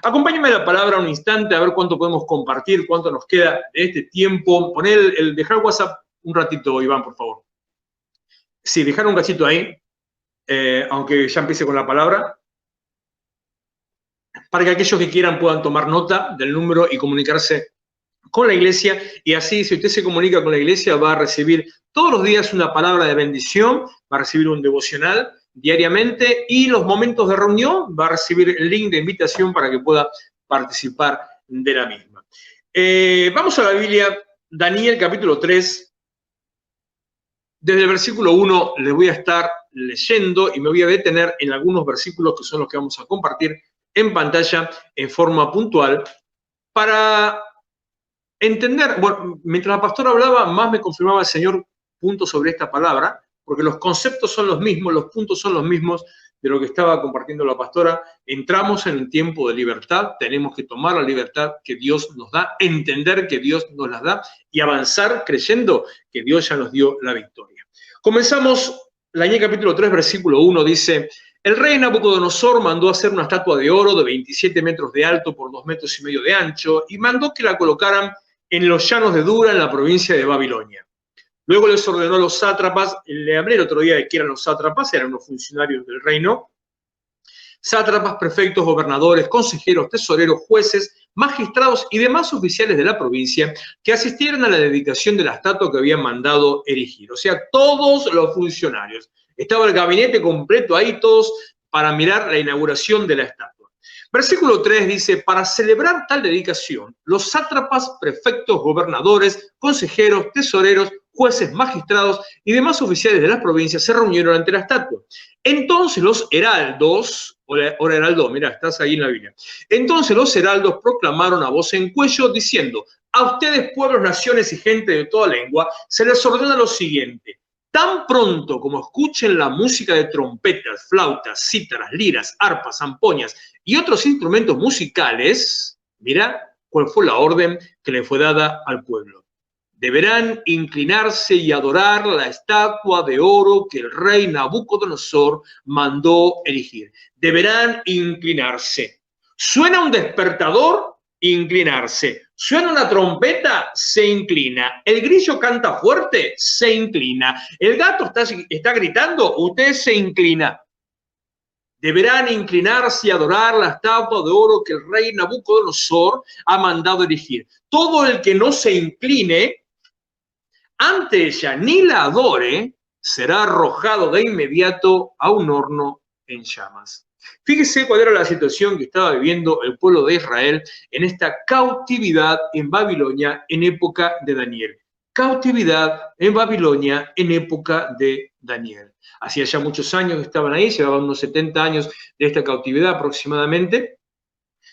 Acompáñenme a la palabra un instante a ver cuánto podemos compartir, cuánto nos queda de este tiempo. Poner dejar WhatsApp un ratito, Iván, por favor. Sí, dejar un cachito ahí, aunque ya empiece con la palabra, para que aquellos que quieran puedan tomar nota del número y comunicarse con la iglesia, y así si usted se comunica con la iglesia va a recibir todos los días una palabra de bendición, va a recibir un devocional diariamente y los momentos de reunión va a recibir el link de invitación para que pueda participar de la misma. Vamos a la Biblia, Daniel capítulo 3, desde el versículo 1 les voy a estar leyendo y me voy a detener en algunos versículos que son los que vamos a compartir en pantalla en forma puntual para entender. Bueno, mientras la pastora hablaba, más me confirmaba el Señor puntos sobre esta palabra, porque los conceptos son los mismos, los puntos son los mismos de lo que estaba compartiendo la pastora. Entramos en un tiempo de libertad, tenemos que tomar la libertad que Dios nos da, entender que Dios nos la da y avanzar creyendo que Dios ya nos dio la victoria. Comenzamos, Daniel capítulo 3, versículo 1, dice: el rey Nabucodonosor mandó hacer una estatua de oro de 27 metros de alto por 2,5 metros de ancho y mandó que la colocaran en los llanos de Dura, en la provincia de Babilonia. Luego les ordenó a los sátrapas, le hablé el otro día de que eran los sátrapas, eran los funcionarios del reino, sátrapas, prefectos, gobernadores, consejeros, tesoreros, jueces, magistrados y demás oficiales de la provincia que asistieran a la dedicación de la estatua que habían mandado erigir. O sea, todos los funcionarios. Estaba el gabinete completo ahí, todos para mirar la inauguración de la estatua. Versículo 3 dice: para celebrar tal dedicación, los sátrapas, prefectos, gobernadores, consejeros, tesoreros, jueces, magistrados y demás oficiales de las provincias se reunieron ante la estatua. Entonces los heraldos, ahora heraldo, mira, estás ahí en la Biblia. Entonces los heraldos proclamaron a voz en cuello diciendo: a ustedes, pueblos, naciones y gente de toda lengua, se les ordena lo siguiente: tan pronto como escuchen la música de trompetas, flautas, cítaras, liras, arpas, zampoñas y otros instrumentos musicales, mira cuál fue la orden que le fue dada al pueblo. Deberán inclinarse y adorar la estatua de oro que el rey Nabucodonosor mandó erigir. Deberán inclinarse. ¿Suena un despertador? Inclinarse. ¿Suena una trompeta? Se inclina. ¿El grillo canta fuerte? Se inclina. ¿El gato está gritando? Usted se inclina. Deberán inclinarse y adorar la estatua de oro que el rey Nabucodonosor ha mandado erigir. Todo el que no se incline ante ella ni la adore será arrojado de inmediato a un horno en llamas. Fíjese cuál era la situación que estaba viviendo el pueblo de Israel en esta cautividad en Babilonia en época de Daniel. Cautividad en Babilonia en época de Daniel. Hacía ya muchos años que estaban ahí, llevaban unos 70 años de esta cautividad aproximadamente.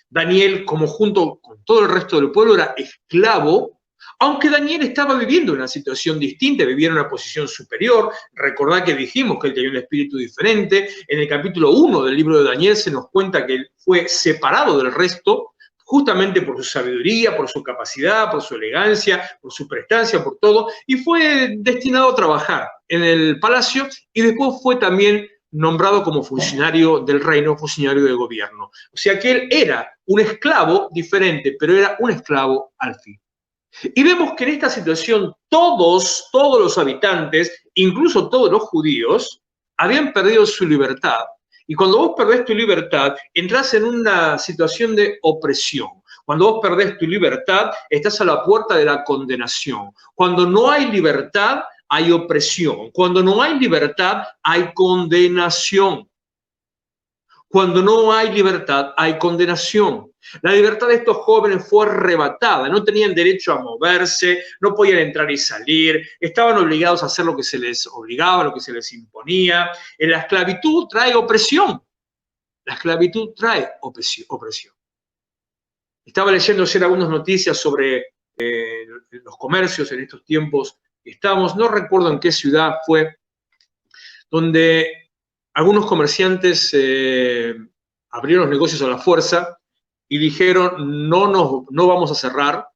Daniel, como junto con todo el resto del pueblo, era esclavo, aunque Daniel estaba viviendo una situación distinta, vivía en una posición superior. Recordad que dijimos que él tenía un espíritu diferente. En el capítulo 1 del libro de Daniel se nos cuenta que él fue separado del resto, justamente por su sabiduría, por su capacidad, por su elegancia, por su prestancia, por todo, y fue destinado a trabajar en el palacio y después fue también nombrado como funcionario del reino, funcionario de gobierno. O sea que él era un esclavo diferente, pero era un esclavo al fin. Y vemos que en esta situación todos los habitantes, incluso todos los judíos, habían perdido su libertad. Y cuando vos perdés tu libertad, entras en una situación de opresión. Cuando vos perdés tu libertad, estás a la puerta de la condenación. Cuando no hay libertad, hay opresión. Cuando no hay libertad, hay condenación. Cuando no hay libertad, hay condenación. La libertad de estos jóvenes fue arrebatada, no tenían derecho a moverse, no podían entrar y salir, estaban obligados a hacer lo que se les obligaba, lo que se les imponía. En la esclavitud trae opresión. La esclavitud trae opresión. Estaba leyendo ayer algunas noticias sobre los comercios en estos tiempos que estamos, no recuerdo en qué ciudad fue, donde algunos comerciantes abrieron los negocios a la fuerza y dijeron: no vamos a cerrar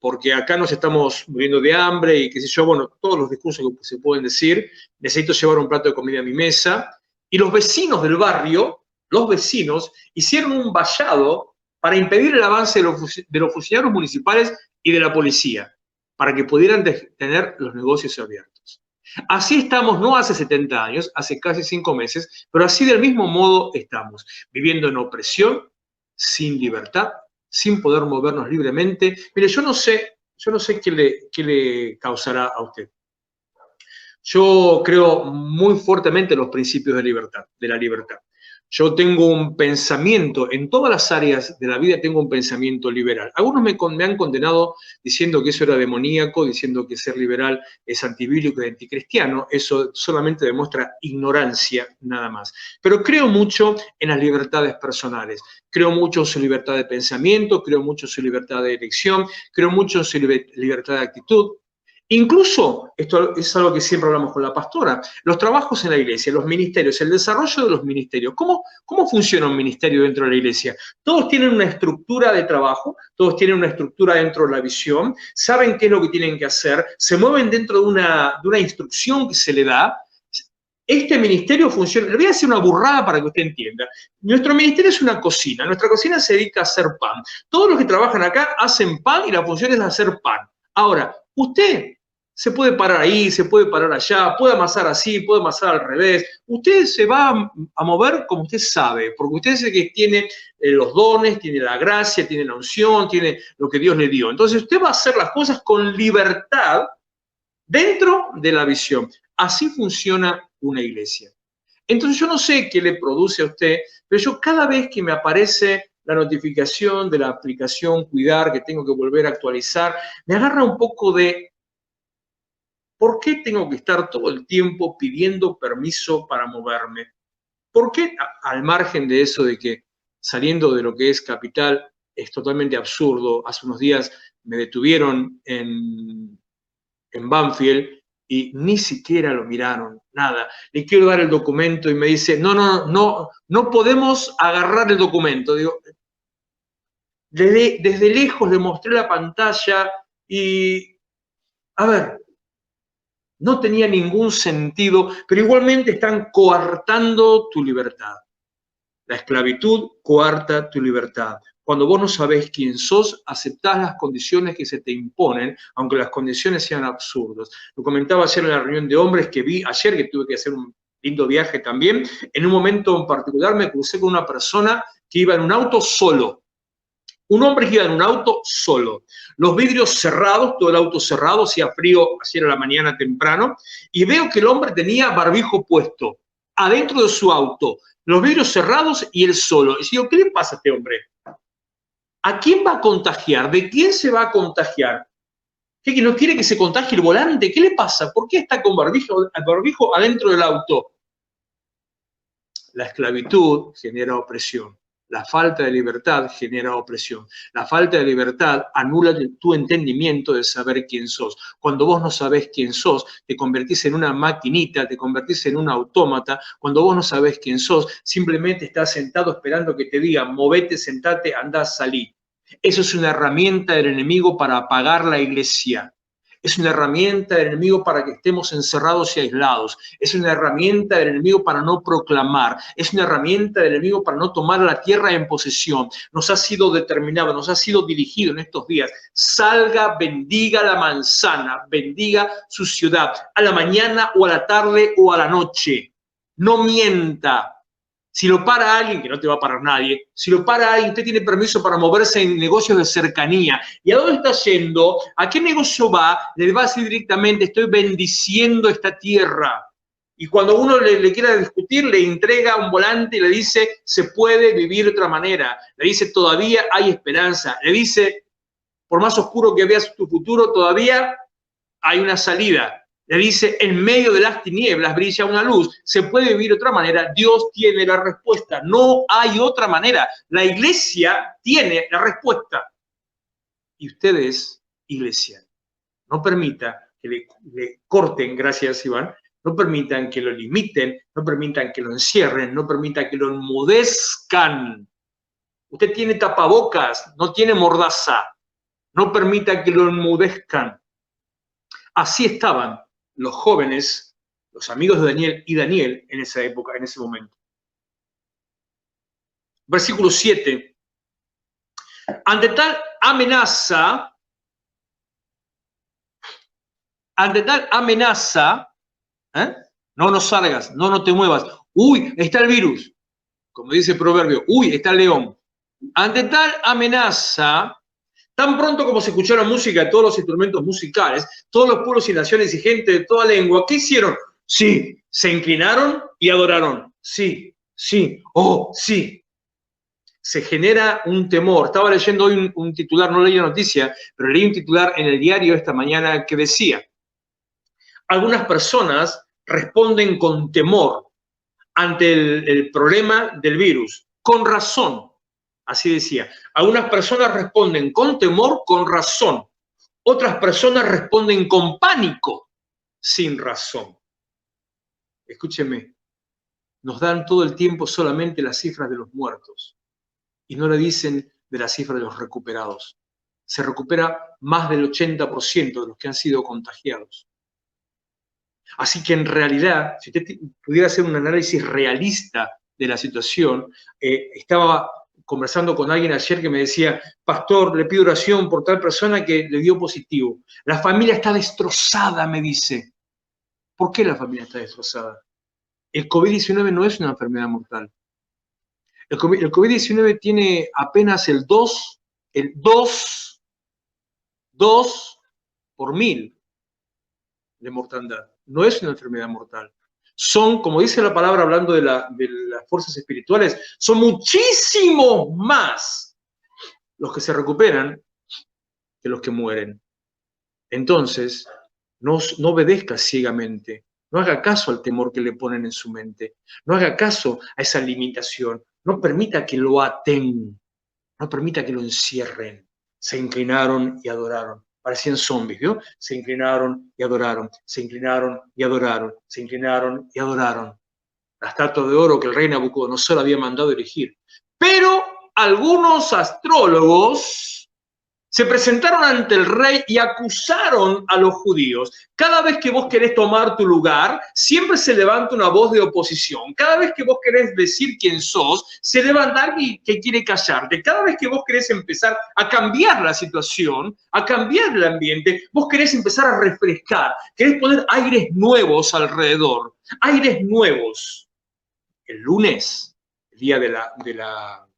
porque acá nos estamos muriendo de hambre y qué sé yo, bueno, todos los discursos que se pueden decir, necesito llevar un plato de comida a mi mesa. Y los vecinos del barrio, los vecinos, hicieron un vallado para impedir el avance de los funcionarios municipales y de la policía, para que pudieran tener los negocios abiertos. Así estamos, no hace 70 años, hace casi 5 meses, pero así del mismo modo estamos, viviendo en opresión, sin libertad, sin poder movernos libremente. Mire, yo no sé qué le causará a usted. Yo creo muy fuertemente en los principios de la libertad. Yo tengo un pensamiento, en todas las áreas de la vida tengo un pensamiento liberal. Algunos me han condenado diciendo que eso era demoníaco, diciendo que ser liberal es antibíblico y anticristiano. Eso solamente demuestra ignorancia, nada más. Pero creo mucho en las libertades personales. Creo mucho en su libertad de pensamiento, creo mucho en su libertad de elección, creo mucho en su libertad de actitud. Incluso, esto es algo que siempre hablamos con la pastora, los trabajos en la iglesia, los ministerios, el desarrollo de los ministerios. ¿Cómo funciona un ministerio dentro de la iglesia? Todos tienen una estructura de trabajo, todos tienen una estructura dentro de la visión, saben qué es lo que tienen que hacer, se mueven dentro de una instrucción que se le da. Este ministerio funciona, le voy a decir una burrada para que usted entienda. Nuestro ministerio es una cocina, nuestra cocina se dedica a hacer pan. Todos los que trabajan acá hacen pan y la función es hacer pan. Ahora, usted se puede parar ahí, se puede parar allá, puede amasar así, puede amasar al revés. Usted se va a mover como usted sabe, porque usted es el que tiene los dones, tiene la gracia, tiene la unción, tiene lo que Dios le dio. Entonces usted va a hacer las cosas con libertad dentro de la visión. Así funciona una iglesia. Entonces yo no sé qué le produce a usted, pero yo cada vez que me aparece la notificación de la aplicación Cuidar, que tengo que volver a actualizar, me agarra un poco de ¿por qué tengo que estar todo el tiempo pidiendo permiso para moverme? ¿Por qué, al margen de eso de que saliendo de lo que es Capital es totalmente absurdo? Hace unos días me detuvieron en Banfield y ni siquiera lo miraron, nada. Le quiero dar el documento y me dice, no podemos agarrar el documento. Digo, desde lejos le mostré la pantalla y, a ver, no tenía ningún sentido, pero igualmente están coartando tu libertad. La esclavitud coarta tu libertad. Cuando vos no sabés quién sos, aceptás las condiciones que se te imponen, aunque las condiciones sean absurdas. Lo comentaba ayer en la reunión de hombres que vi ayer, que tuve que hacer un lindo viaje también. En un momento en particular me crucé con una persona que iba en un auto solo. Un hombre que iba en un auto solo, los vidrios cerrados, todo el auto cerrado, hacía frío ayer a la mañana temprano, y veo que el hombre tenía barbijo puesto adentro de su auto, los vidrios cerrados y él solo. Y digo, ¿qué le pasa a este hombre? ¿A quién va a contagiar? ¿De quién se va a contagiar? ¿Qué, que no quiere que se contagie el volante? ¿Qué le pasa? ¿Por qué está con barbijo adentro del auto? La esclavitud genera opresión. La falta de libertad genera opresión. La falta de libertad anula tu entendimiento de saber quién sos. Cuando vos no sabés quién sos, te convertís en una maquinita, te convertís en un autómata. Cuando vos no sabés quién sos, simplemente estás sentado esperando que te digan, movete, sentate, andá, salí. Eso es una herramienta del enemigo para apagar la iglesia. Es una herramienta del enemigo para que estemos encerrados y aislados. Es una herramienta del enemigo para no proclamar. Es una herramienta del enemigo para no tomar la tierra en posesión. Nos ha sido determinado, nos ha sido dirigido en estos días. Salga, bendiga la manzana, bendiga su ciudad, a la mañana o a la tarde o a la noche. No mienta. Si lo para alguien, que no te va a parar nadie, si lo para alguien, usted tiene permiso para moverse en negocios de cercanía. ¿Y a dónde está yendo? ¿A qué negocio va? Le va a decir directamente, estoy bendiciendo esta tierra. Y cuando uno le quiera discutir, le entrega un volante y le dice, se puede vivir de otra manera. Le dice, todavía hay esperanza. Le dice, por más oscuro que veas tu futuro, todavía hay una salida. Le dice, en medio de las tinieblas brilla una luz. Se puede vivir de otra manera. Dios tiene la respuesta. No hay otra manera. La iglesia tiene la respuesta. Y ustedes, iglesia, no permita que le corten, gracias Iván, no permitan que lo limiten, no permitan que lo encierren, no permitan que lo enmudezcan. Usted tiene tapabocas, no tiene mordaza. No permita que lo enmudezcan. Así estaban los jóvenes, los amigos de Daniel y Daniel en esa época, en ese momento. Versículo 7 Ante tal amenaza, no salgas, no te muevas. Uy, está el virus. Como dice el proverbio, uy, está el león. Ante tal amenaza, tan pronto como se escuchó la música de todos los instrumentos musicales, todos los pueblos y naciones y gente de toda lengua, ¿qué hicieron? Sí, se inclinaron y adoraron. Sí, oh, sí. Se genera un temor. Estaba leyendo hoy un titular, no leí la noticia, pero leí un titular en el diario esta mañana que decía: algunas personas responden con temor ante el problema del virus, con razón. Así decía. Algunas personas responden con temor, con razón. Otras personas responden con pánico, sin razón. Escúcheme, nos dan todo el tiempo solamente las cifras de los muertos y no le dicen de la cifra de los recuperados. Se recupera más del 80% de los que han sido contagiados. Así que en realidad, si usted pudiera hacer un análisis realista de la situación, estaba conversando con alguien ayer que me decía: pastor, le pido oración por tal persona que le dio positivo. La familia está destrozada, me dice. ¿Por qué la familia está destrozada? El COVID-19 no es una enfermedad mortal. El COVID-19 tiene apenas el 2 por 1000 de mortandad. No es una enfermedad mortal. Son, como dice la palabra hablando de las fuerzas espirituales, son muchísimo más los que se recuperan que los que mueren. Entonces, no obedezca ciegamente. No haga caso al temor que le ponen en su mente. No haga caso a esa limitación. No permita que lo aten. No permita que lo encierren. Se inclinaron y adoraron. Parecían zombies, ¿vio? Se inclinaron y adoraron. Se inclinaron y adoraron. Se inclinaron y adoraron. La estatua de oro que el rey Nabucodonosor había mandado erigir. Pero algunos astrólogos se presentaron ante el rey y acusaron a los judíos. Cada vez que vos querés tomar tu lugar, siempre se levanta una voz de oposición. Cada vez que vos querés decir quién sos, se levanta alguien que quiere callarte. Cada vez que vos querés empezar a cambiar la situación, a cambiar el ambiente, vos querés empezar a refrescar, querés poner aires nuevos alrededor, aires nuevos. El lunes, el día de la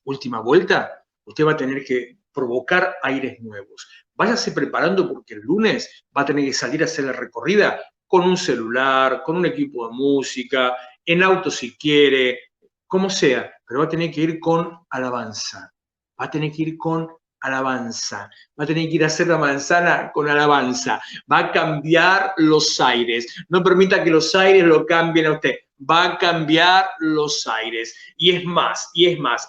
última vuelta, usted va a tener que provocar aires nuevos. Váyase preparando porque el lunes va a tener que salir a hacer la recorrida con un celular, con un equipo de música, en auto si quiere, como sea, pero va a tener que ir con alabanza. Va a tener que ir con alabanza. Va a tener que ir a hacer la manzana con alabanza. Va a cambiar los aires. No permita que los aires lo cambien a usted. Va a cambiar los aires. Y es más,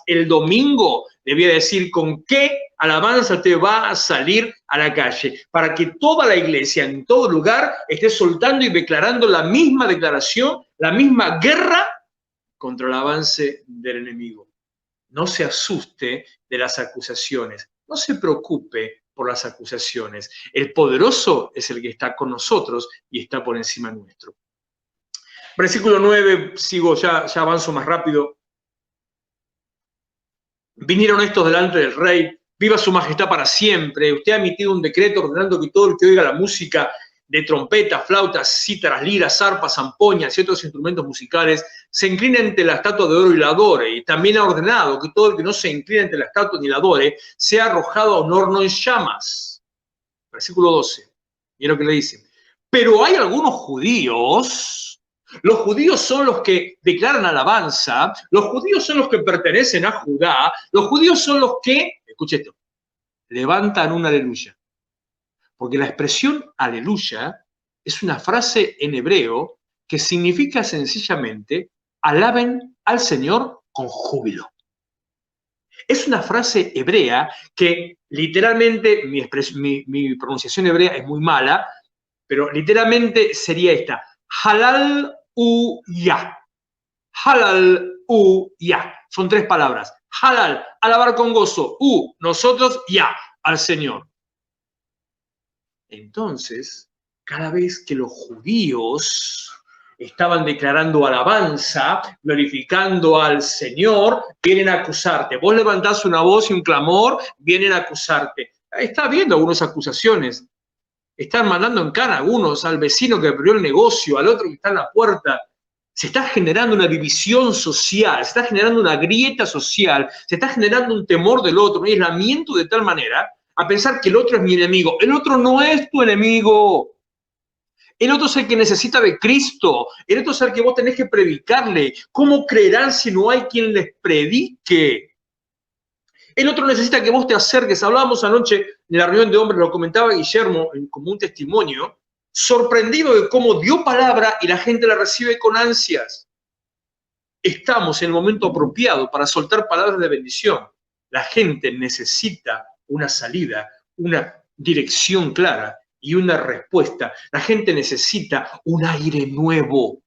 el domingo le voy a decir con qué alabanza usted va a salir a la calle, para que toda la iglesia, en todo lugar, esté soltando y declarando la misma declaración, la misma guerra contra el avance del enemigo. No se asuste de las acusaciones, no se preocupe por las acusaciones. El poderoso es el que está con nosotros y está por encima nuestro. Versículo 9, sigo, ya avanzo más rápido. Vinieron estos delante del rey, viva su majestad para siempre. Usted ha emitido un decreto ordenando que todo el que oiga la música de trompetas, flautas, cítaras, liras, arpas, zampoñas y otros instrumentos musicales se incline ante la estatua de oro y la adore. Y también ha ordenado que todo el que no se incline ante la estatua ni la adore sea arrojado a un horno en llamas. Versículo 12. Mira lo que le dice. Pero hay algunos judíos. Los judíos son los que declaran alabanza, los judíos son los que pertenecen a Judá, los judíos son los que, escuche esto, levantan un aleluya. Porque la expresión aleluya es una frase en hebreo que significa sencillamente alaben al Señor con júbilo. Es una frase hebrea que literalmente, mi pronunciación hebrea es muy mala, pero literalmente sería esta: halal u ya. Halal u ya. Son 3 palabras. Halal, alabar con gozo. Nosotros, ya, al Señor. Entonces, cada vez que los judíos estaban declarando alabanza, glorificando al Señor, vienen a acusarte. Vos levantás una voz y un clamor, vienen a acusarte. Está habiendo algunas acusaciones. Están mandando en cana a algunos, al vecino que abrió el negocio, al otro que está en la puerta. Se está generando una división social, se está generando una grieta social, se está generando un temor del otro, un aislamiento de tal manera a pensar que el otro es mi enemigo. El otro no es tu enemigo. El otro es el que necesita de Cristo. El otro es el que vos tenés que predicarle. ¿Cómo creerán si no hay quien les predique? El otro necesita que vos te acerques. Hablábamos anoche en la reunión de hombres, lo comentaba Guillermo como un testimonio, sorprendido de cómo dio palabra y la gente la recibe con ansias. Estamos en el momento apropiado para soltar palabras de bendición. La gente necesita una salida, una dirección clara y una respuesta. La gente necesita un aire nuevo.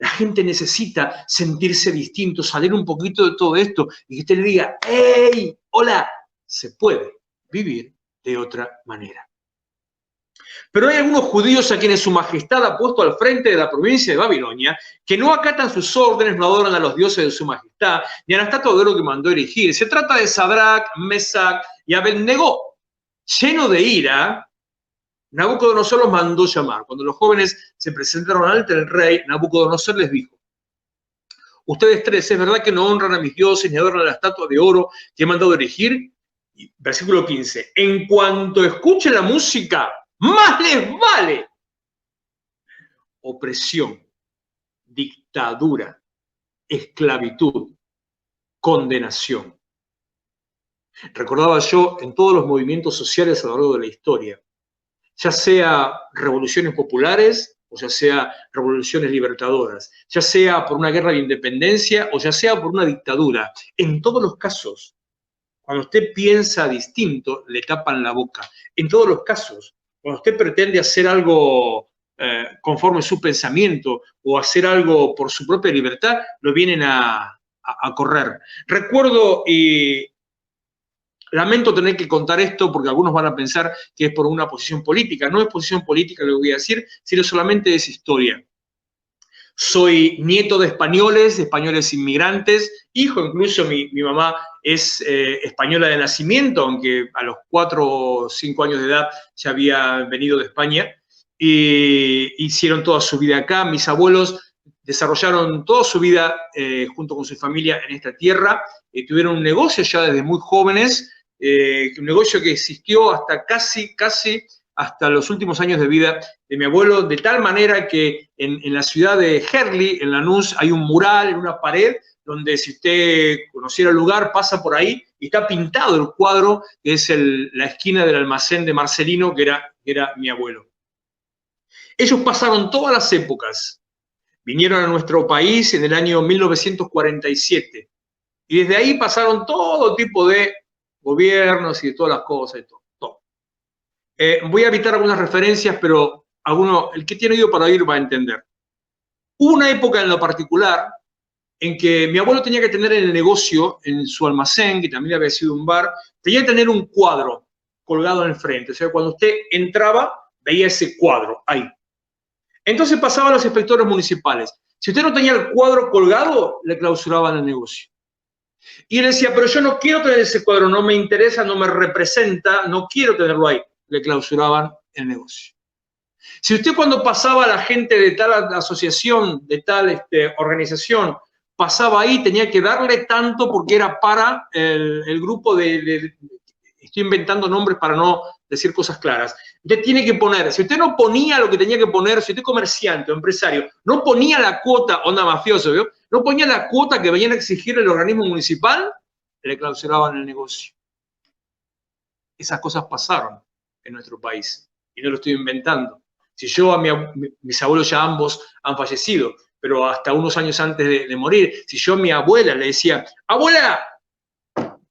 La gente necesita sentirse distinto, salir un poquito de todo esto y que usted le diga, ¡hey! Hola, se puede vivir de otra manera. Pero hay algunos judíos a quienes su majestad ha puesto al frente de la provincia de Babilonia que no acatan sus órdenes, no adoran a los dioses de su majestad, ni a la estatua de oro que mandó erigir. Se trata de Sadrach, Mesach y Abednego. Lleno de ira, Nabucodonosor los mandó llamar. Cuando los jóvenes se presentaron ante el rey, Nabucodonosor les dijo, ustedes tres, ¿es verdad que no honran a mis dioses ni adoran a la estatua de oro que he mandado erigir? Versículo 15. En cuanto escuchen la música, más les vale. Opresión, dictadura, esclavitud, condenación. Recordaba yo en todos los movimientos sociales a lo largo de la historia, ya sea revoluciones populares o ya sea revoluciones libertadoras, ya sea por una guerra de independencia o ya sea por una dictadura. En todos los casos, cuando usted piensa distinto, le tapan la boca. En todos los casos, cuando usted pretende hacer algo conforme su pensamiento o hacer algo por su propia libertad, lo vienen a correr. Recuerdo, y lamento tener que contar esto porque algunos van a pensar que es por una posición política. No es posición política lo que voy a decir, sino solamente es historia. Soy nieto de españoles inmigrantes, hijo, incluso mi mamá es española de nacimiento, aunque a los 4 o 5 años de edad ya había venido de España. Y hicieron toda su vida acá. Mis abuelos desarrollaron toda su vida junto con su familia en esta tierra. Tuvieron un negocio ya desde muy jóvenes, un negocio que existió hasta casi hasta los últimos años de vida de mi abuelo, de tal manera que en la ciudad de Herli, en Lanús, hay un mural en una pared donde si usted conociera el lugar, pasa por ahí y está pintado el cuadro, que es la esquina del almacén de Marcelino, que era mi abuelo. Ellos pasaron todas las épocas. Vinieron a nuestro país en el año 1947 y desde ahí pasaron todo tipo de gobiernos y de todas las cosas y todo. Voy a evitar algunas referencias, pero el que tiene oído para oír va a entender. Hubo una época en lo particular en que mi abuelo tenía que tener en el negocio, en su almacén, que también había sido un bar, tenía que tener un cuadro colgado en el frente. O sea, cuando usted entraba, veía ese cuadro ahí. Entonces pasaban los inspectores municipales. Si usted no tenía el cuadro colgado, le clausuraban el negocio. Y él decía, pero yo no quiero tener ese cuadro, no me interesa, no me representa, no quiero tenerlo ahí. Le clausuraban el negocio. Si usted cuando pasaba la gente de tal asociación, de tal organización, pasaba ahí, tenía que darle tanto porque era para el grupo estoy inventando nombres para no decir cosas claras. Usted tiene que poner, si usted no ponía lo que tenía que poner, si usted comerciante o empresario, no ponía la cuota, onda mafioso, ¿vio? No ponía la cuota que venían a exigir el organismo municipal, le clausuraban el negocio. Esas cosas pasaron en nuestro país y no lo estoy inventando. Si yo mis abuelos ya ambos han fallecido, pero hasta unos años antes de morir, si yo a mi abuela le decía, abuela,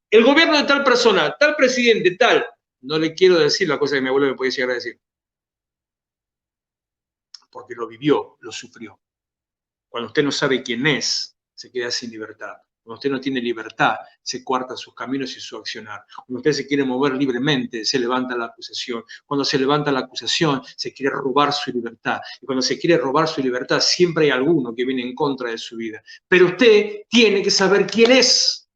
el gobierno de tal persona, tal presidente, tal, no le quiero decir la cosa que mi abuelo me podía llegar a decir. Porque lo vivió, lo sufrió. Cuando usted no sabe quién es, se queda sin libertad. Cuando usted no tiene libertad, se coartan sus caminos y su accionar. Cuando usted se quiere mover libremente, se levanta la acusación. Cuando se levanta la acusación, se quiere robar su libertad. Y cuando se quiere robar su libertad, siempre hay alguno que viene en contra de su vida. Pero usted tiene que saber quién es.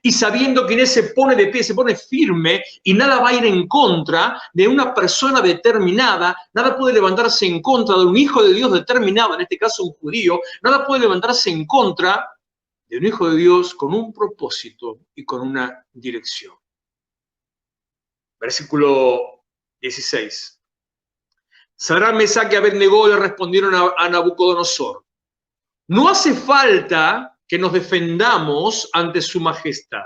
Y sabiendo quién es, se pone de pie, se pone firme y nada va a ir en contra de una persona determinada, nada puede levantarse en contra de un hijo de Dios determinado, en este caso un judío, nada puede levantarse en contra de un hijo de Dios con un propósito y con una dirección. Versículo 16. Sadrach, Mesach y Abednego le respondieron a Nabucodonosor: no hace falta que nos defendamos ante su majestad.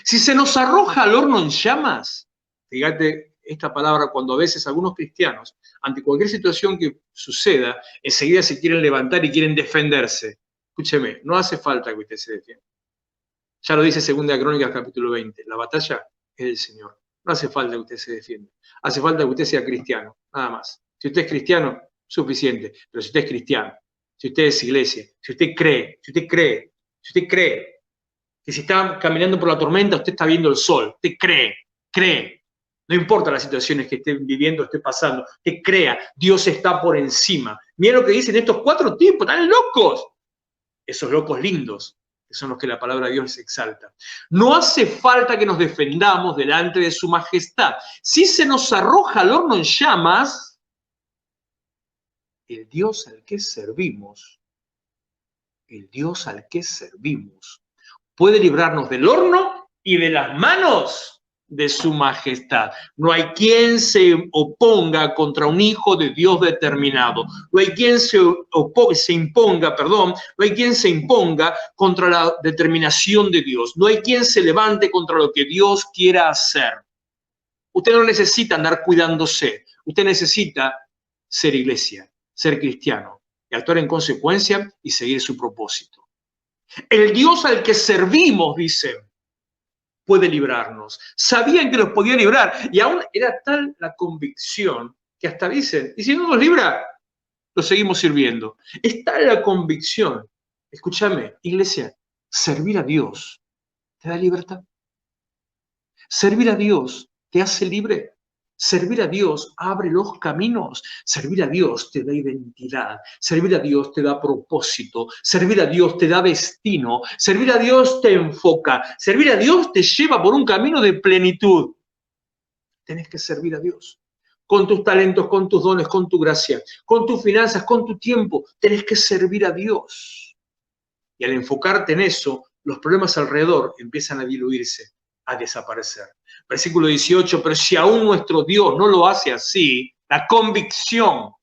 Si se nos arroja al horno en llamas, fíjate esta palabra, cuando a veces algunos cristianos, ante cualquier situación que suceda, enseguida se quieren levantar y quieren defenderse. Escúcheme, no hace falta que usted se defienda. Ya lo dice 2 Crónicas capítulo 20, la batalla es del Señor. No hace falta que usted se defienda. Hace falta que usted sea cristiano, nada más. Si usted es cristiano, suficiente. Pero si usted es cristiano, si usted es iglesia, si usted cree que si está caminando por la tormenta, usted está viendo el sol, usted cree. No importa las situaciones que estén viviendo, esté pasando, usted crea, Dios está por encima. Miren lo que dicen estos 4 tipos, están locos. Esos locos lindos, que son los que la palabra de Dios exalta. No hace falta que nos defendamos delante de su majestad. Si se nos arroja al horno en llamas, el Dios al que servimos, puede librarnos del horno y de las manos de su majestad. No hay quien se oponga contra un hijo de Dios determinado. No hay quien no hay quien se imponga contra la determinación de Dios. No hay quien se levante contra lo que Dios quiera hacer. Usted no necesita andar cuidándose. Usted necesita ser iglesia, ser cristiano, y actuar en consecuencia y seguir su propósito. El Dios al que servimos, dice, puede librarnos. Sabían que los podía librar, y aún era tal la convicción que hasta dicen, y si no nos libra, lo seguimos sirviendo. Es tal la convicción. Escúchame, iglesia, servir a Dios te da libertad. Servir a Dios te hace libre. Servir a Dios abre los caminos. Servir a Dios te da identidad. Servir a Dios te da propósito. Servir a Dios te da destino. Servir a Dios te enfoca. Servir a Dios te lleva por un camino de plenitud. Tenés que servir a Dios. Con tus talentos, con tus dones, con tu gracia, con tus finanzas, con tu tiempo. Tenés que servir a Dios. Y al enfocarte en eso, los problemas alrededor empiezan a diluirse, a desaparecer. Versículo 18, pero si aún nuestro Dios no lo hace así, la convicción.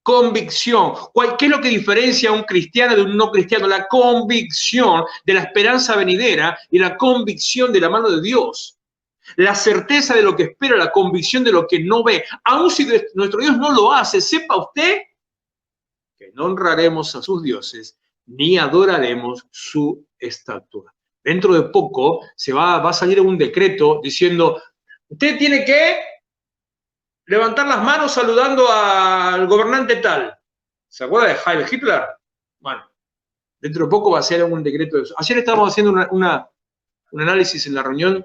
¿Qué es lo que diferencia a un cristiano de un no cristiano? La convicción de la esperanza venidera y la convicción de la mano de Dios. La certeza de lo que espera, la convicción de lo que no ve. Aún si nuestro Dios no lo hace, sepa usted que no honraremos a sus dioses ni adoraremos su estatua. Dentro de poco va a salir un decreto diciendo, usted tiene que levantar las manos saludando al gobernante tal. ¿Se acuerda de Heil Hitler? Bueno, dentro de poco va a ser un decreto de eso. Ayer estábamos haciendo un análisis en la reunión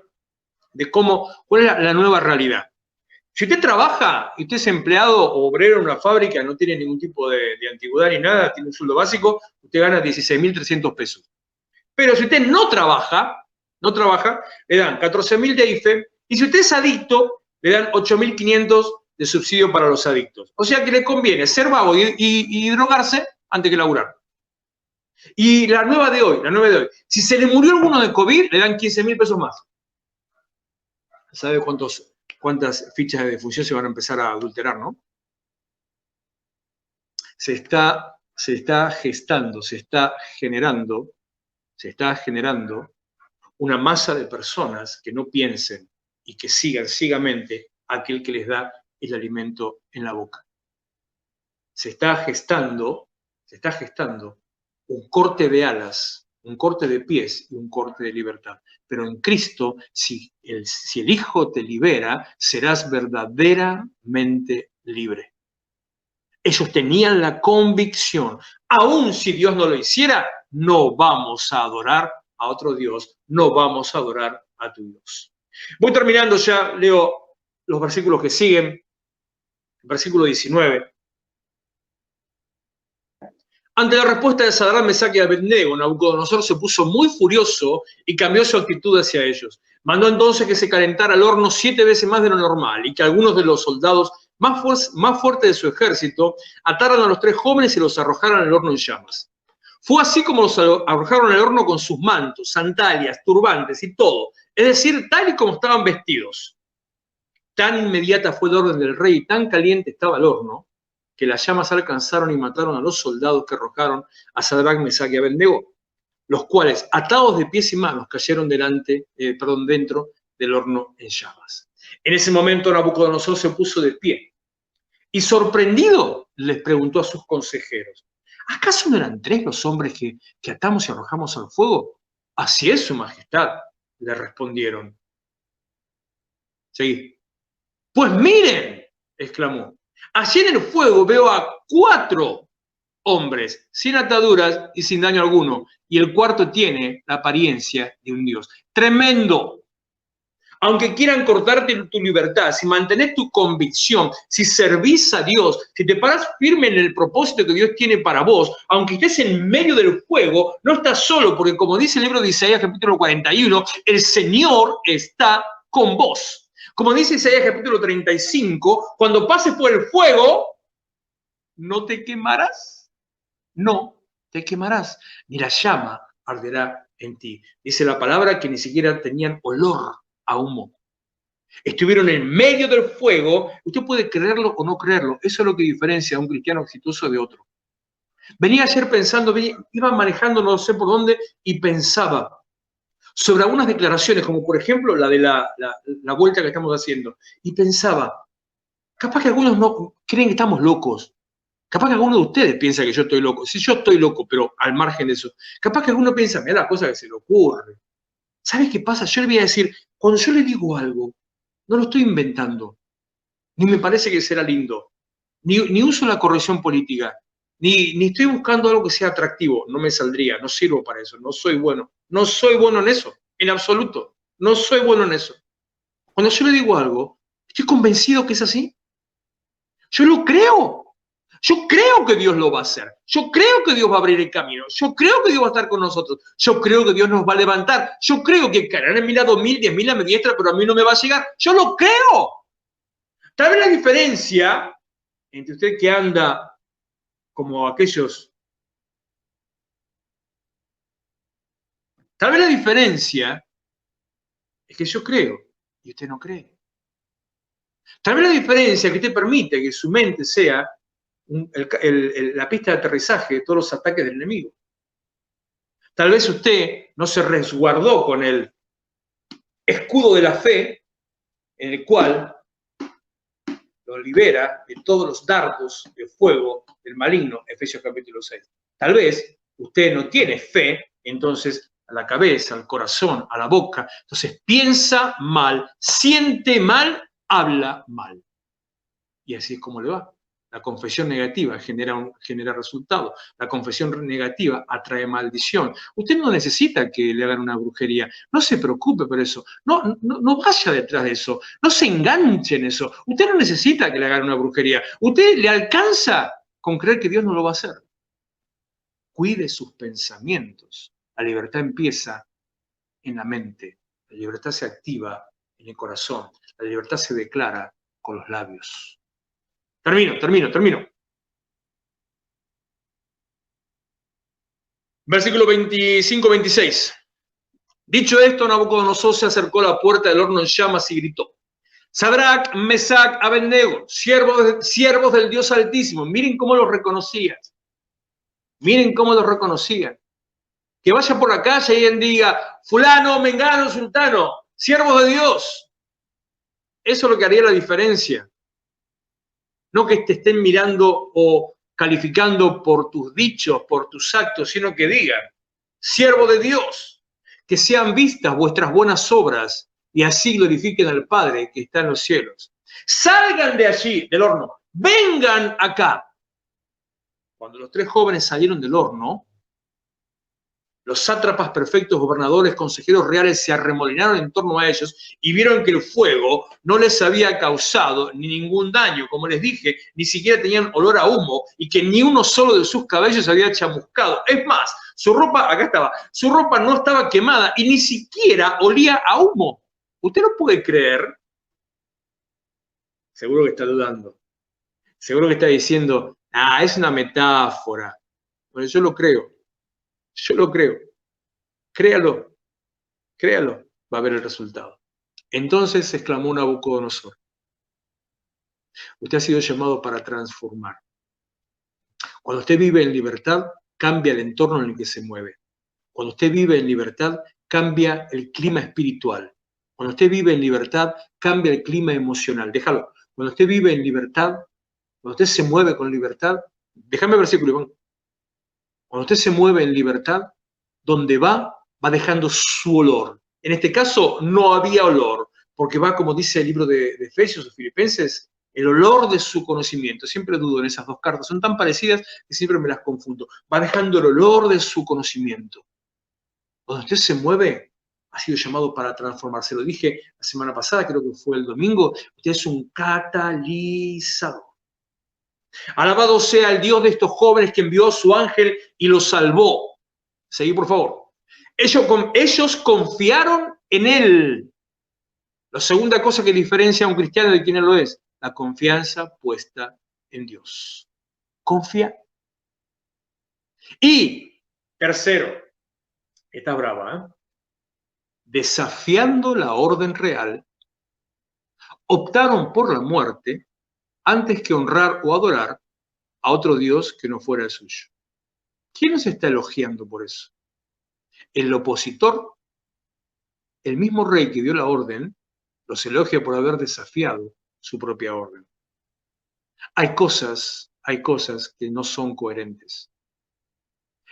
de cuál es la nueva realidad. Si usted trabaja y usted es empleado o obrero en una fábrica, no tiene ningún tipo de antigüedad ni nada, tiene un sueldo básico, usted gana 16.300 pesos. Pero si usted no trabaja, le dan 14.000 de IFE, y si usted es adicto, le dan 8.500 de subsidio para los adictos. O sea que le conviene ser vago y drogarse antes que laburar. Y la nueva de hoy, si se le murió alguno de COVID, le dan 15.000 pesos más. ¿Sabe cuántas fichas de defunción se van a empezar a adulterar, no? Se está gestando, se está generando una masa de personas que no piensen y que sigan ciegamente a aquel que les da el alimento en la boca. Se está gestando un corte de alas, un corte de pies y un corte de libertad. Pero en Cristo, si el Hijo te libera, serás verdaderamente libre. Ellos tenían la convicción, aun si Dios no lo hiciera, no vamos a adorar a otro Dios, no vamos a adorar a tu Dios. Voy terminando ya, leo los versículos que siguen. Versículo 19. Ante la respuesta de Sadrach, Mesach y Abednego, Nabucodonosor se puso muy furioso y cambió su actitud hacia ellos. Mandó entonces que se calentara el horno 7 veces más de lo normal y que algunos de los soldados más fuertes de su ejército ataran a los 3 jóvenes y los arrojaran al horno en llamas. Fue así como los arrojaron al horno con sus mantos, sandalias, turbantes y todo, es decir, tal y como estaban vestidos. Tan inmediata fue la orden del rey y tan caliente estaba el horno, que las llamas alcanzaron y mataron a los soldados que arrojaron a Sadrach, Mesach y Abednego, los cuales, atados de pies y manos, cayeron dentro del horno en llamas. En ese momento Nabucodonosor se puso de pie y, sorprendido, les preguntó a sus consejeros: ¿acaso no eran 3 los hombres que atamos y arrojamos al fuego? Así es, su majestad, le respondieron. Seguí. Pues miren, exclamó, allí en el fuego veo a 4 hombres sin ataduras y sin daño alguno, y el cuarto tiene la apariencia de un dios. Tremendo. Aunque quieran cortarte tu libertad, si mantenés tu convicción, si servís a Dios, si te parás firme en el propósito que Dios tiene para vos, aunque estés en medio del fuego, no estás solo, porque como dice el libro de Isaías capítulo 41, el Señor está con vos. Como dice Isaías capítulo 35, cuando pases por el fuego, ¿no te quemarás? No te quemarás, ni la llama arderá en ti. Dice la palabra que ni siquiera tenían olor a humo. Estuvieron en medio del fuego. Usted puede creerlo o no creerlo. Eso es lo que diferencia a un cristiano exitoso de otro. Venía ayer pensando, iba manejando no sé por dónde y pensaba sobre algunas declaraciones, como por ejemplo la de la vuelta que estamos haciendo. Y pensaba, capaz que algunos no creen que estamos locos. Capaz que alguno de ustedes piensa que yo estoy loco. Sí, yo estoy loco, pero al margen de eso. Capaz que alguno piensa, mira la cosa que se le ocurre. ¿Sabes qué pasa? Yo le voy a decir, cuando yo le digo algo, no lo estoy inventando. Ni me parece que será lindo. Ni uso la corrección política. Ni estoy buscando algo que sea atractivo. No me saldría, no sirvo para eso. No soy bueno. No soy bueno en eso, en absoluto. No soy bueno en eso. Cuando yo le digo algo, estoy convencido que es así. Yo lo creo. Yo creo que Dios lo va a hacer. Yo creo que Dios va a abrir el camino. Yo creo que Dios va a estar con nosotros. Yo creo que Dios nos va a levantar. Yo creo que caerán en mi lado 1000, 10.000 a mi diestra, pero a mí no me va a llegar. Yo lo creo. Tal vez la diferencia entre usted que anda como aquellos... Tal vez la diferencia es que yo creo y usted no cree. Tal vez la diferencia es que usted permite que su mente sea la pista de aterrizaje de todos los ataques del enemigo. Tal vez usted no se resguardó con el escudo de la fe, en el cual lo libera de todos los dardos de fuego del maligno, Efesios capítulo 6. Tal vez usted no tiene fe, entonces a la cabeza, al corazón, a la boca, entonces piensa mal, siente mal, habla mal. Y así es como le va. La confesión negativa genera resultados. La confesión negativa atrae maldición. Usted no necesita que le hagan una brujería. No se preocupe por eso. No vaya detrás de eso. No se enganche en eso. Usted no necesita que le hagan una brujería. Usted le alcanza con creer que Dios no lo va a hacer. Cuide sus pensamientos. La libertad empieza en la mente. La libertad se activa en el corazón. La libertad se declara con los labios. Termino. Versículo 25-26. Dicho esto, Nabucodonosor se acercó a la puerta del horno en llamas y gritó: Sadrach, Mesach, Abednego, siervos del Dios Altísimo. Miren cómo los reconocían. Miren cómo los reconocían. Que vaya por la calle y alguien diga: fulano, mengano, sultano, siervos de Dios. Eso es lo que haría la diferencia. No que te estén mirando o calificando por tus dichos, por tus actos, sino que digan: siervo de Dios, que sean vistas vuestras buenas obras y así glorifiquen al Padre que está en los cielos. Salgan de allí, del horno, vengan acá. Cuando los 3 jóvenes salieron del horno, Los sátrapas, prefectos, gobernadores, consejeros reales se arremolinaron en torno a ellos y vieron que el fuego no les había causado ni ningún daño. Como les dije, ni siquiera tenían olor a humo y que ni uno solo de sus cabellos había chamuscado. Es más, su ropa, acá estaba, su ropa no estaba quemada y ni siquiera olía a humo. ¿Usted no puede creer? Seguro que está dudando. Seguro que está diciendo, es una metáfora. Bueno, yo lo creo. Yo lo creo. Créalo. Créalo. Va a ver el resultado. Entonces exclamó Nabucodonosor: usted ha sido llamado para transformar. Cuando usted vive en libertad, cambia el entorno en el que se mueve. Cuando usted vive en libertad, cambia el clima espiritual. Cuando usted vive en libertad, cambia el clima emocional. Déjalo. Cuando usted vive en libertad, cuando usted se mueve con libertad, déjame el versículo, Iván. Cuando usted se mueve en libertad, donde va dejando su olor. En este caso no había olor, porque va, como dice el libro de Efesios o Filipenses, el olor de su conocimiento. Siempre dudo en esas dos cartas, son tan parecidas que siempre me las confundo. Va dejando el olor de su conocimiento. Cuando usted se mueve, ha sido llamado para transformarse. Lo dije la semana pasada, creo que fue el domingo, usted es un catalizador. Alabado sea el Dios de estos jóvenes que envió a su ángel y los salvó. Seguí, por favor. Ellos confiaron en él. La segunda cosa que diferencia a un cristiano de quien lo es, la confianza puesta en Dios. Confía. Y tercero, está brava, ¿eh? Desafiando la orden real, optaron por la muerte antes que honrar o adorar a otro Dios que no fuera el suyo. ¿Quién nos está elogiando por eso? El opositor, el mismo rey que dio la orden, los elogia por haber desafiado su propia orden. Hay cosas que no son coherentes.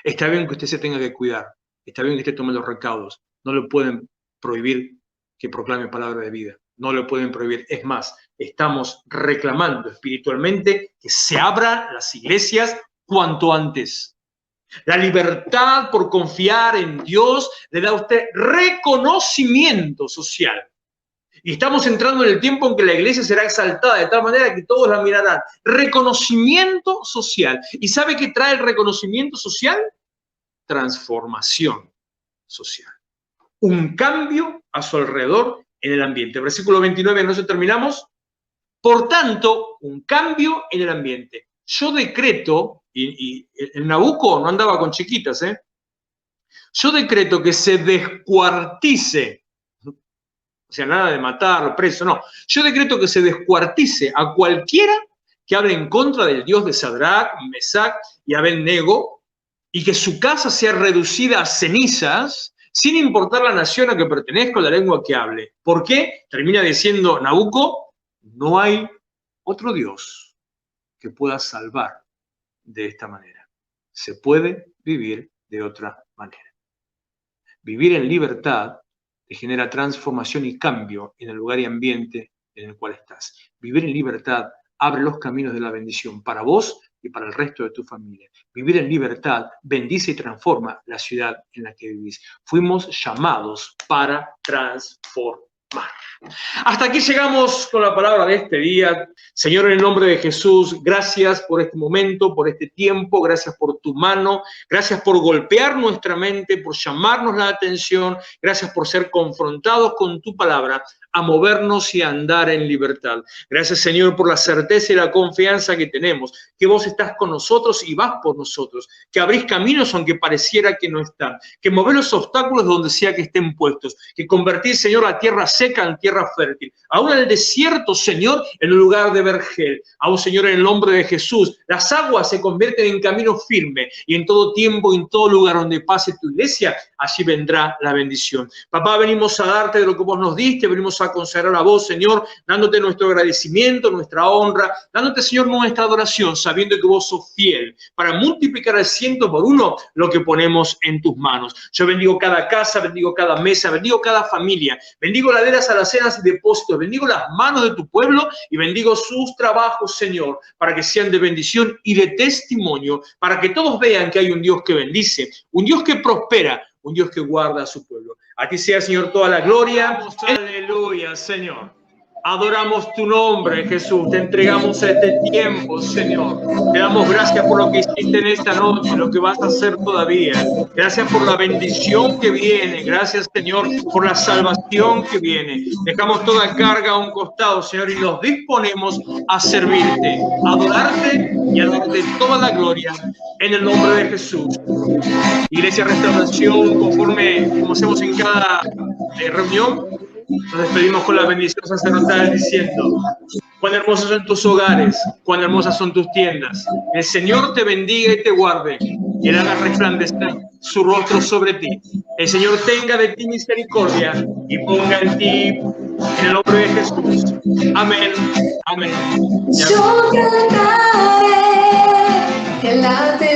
Está bien que usted se tenga que cuidar, está bien que usted tome los recaudos, no le pueden prohibir que proclame palabra de vida, no le pueden prohibir. Es más, estamos reclamando espiritualmente que se abran las iglesias cuanto antes. La libertad por confiar en Dios le da a usted reconocimiento social. Y estamos entrando en el tiempo en que la iglesia será exaltada de tal manera que todos la mirarán. Reconocimiento social. ¿Y sabe qué trae el reconocimiento social? Transformación social. Un cambio a su alrededor en el ambiente. Versículo 29, ¿no se terminamos? Por tanto, un cambio en el ambiente. Yo decreto, y el Nabucco no andaba con chiquitas, yo decreto que se descuartice, o sea, nada de matar, preso, no. Yo decreto que se descuartice a cualquiera que hable en contra del Dios de Sadrach, Mesach y Abednego, y que su casa sea reducida a cenizas, sin importar la nación a que pertenezca o la lengua que hable. ¿Por qué? Termina diciendo Nabucco: no hay otro Dios que pueda salvar de esta manera. Se puede vivir de otra manera. Vivir en libertad te genera transformación y cambio en el lugar y ambiente en el cual estás. Vivir en libertad abre los caminos de la bendición para vos y para el resto de tu familia. Vivir en libertad bendice y transforma la ciudad en la que vivís. Fuimos llamados para transformar. Hasta aquí llegamos con la palabra de este día. Señor, en el nombre de Jesús, gracias por este momento, por este tiempo, gracias por tu mano, gracias por golpear nuestra mente, por llamarnos la atención, gracias por ser confrontados con tu palabra, a movernos y a andar en libertad. Gracias, Señor, por la certeza y la confianza que tenemos, que vos estás con nosotros y vas por nosotros, que abrís caminos aunque pareciera que no están, que movés los obstáculos donde sea que estén puestos, que convertís, Señor, la tierra seca en tierra fértil, aún el desierto, Señor, en un lugar de vergel. Aún, Señor, en el nombre de Jesús, las aguas se convierten en camino firme y en todo tiempo, en todo lugar donde pase tu iglesia, allí vendrá la bendición. Papá, venimos a darte de lo que vos nos diste, venimos a consagrar a vos, Señor, dándote nuestro agradecimiento, nuestra honra, dándote, Señor, nuestra adoración, sabiendo que vos sos fiel para multiplicar al 100 por 1 lo que ponemos en tus manos. Yo bendigo cada casa, bendigo cada mesa, bendigo cada familia, bendigo laderas, alacenas y depósitos, bendigo las manos de tu pueblo y bendigo sus trabajos, Señor, para que sean de bendición y de testimonio, para que todos vean que hay un Dios que bendice, un Dios que prospera, un Dios que guarda a su pueblo. A ti sea, Señor, toda la gloria. Aleluya, Señor. Adoramos tu nombre, Jesús. Te entregamos este tiempo, Señor. Te damos gracias por lo que hiciste en esta noche, lo que vas a hacer todavía. Gracias por la bendición que viene. Gracias, Señor, por la salvación que viene. Dejamos toda carga a un costado, Señor, y nos disponemos a servirte, a adorarte y a darte toda la gloria en el nombre de Jesús. Iglesia Restauración, conforme como hacemos en cada reunión, nos despedimos con la bendición sacerdotal diciendo: cuán hermosos son tus hogares, cuán hermosas son tus tiendas. El Señor te bendiga y te guarde, y Él haga resplandecer su rostro sobre ti. El Señor tenga de ti misericordia y ponga en ti, en el nombre de Jesús. Amén. Amén. Yo cantaré delante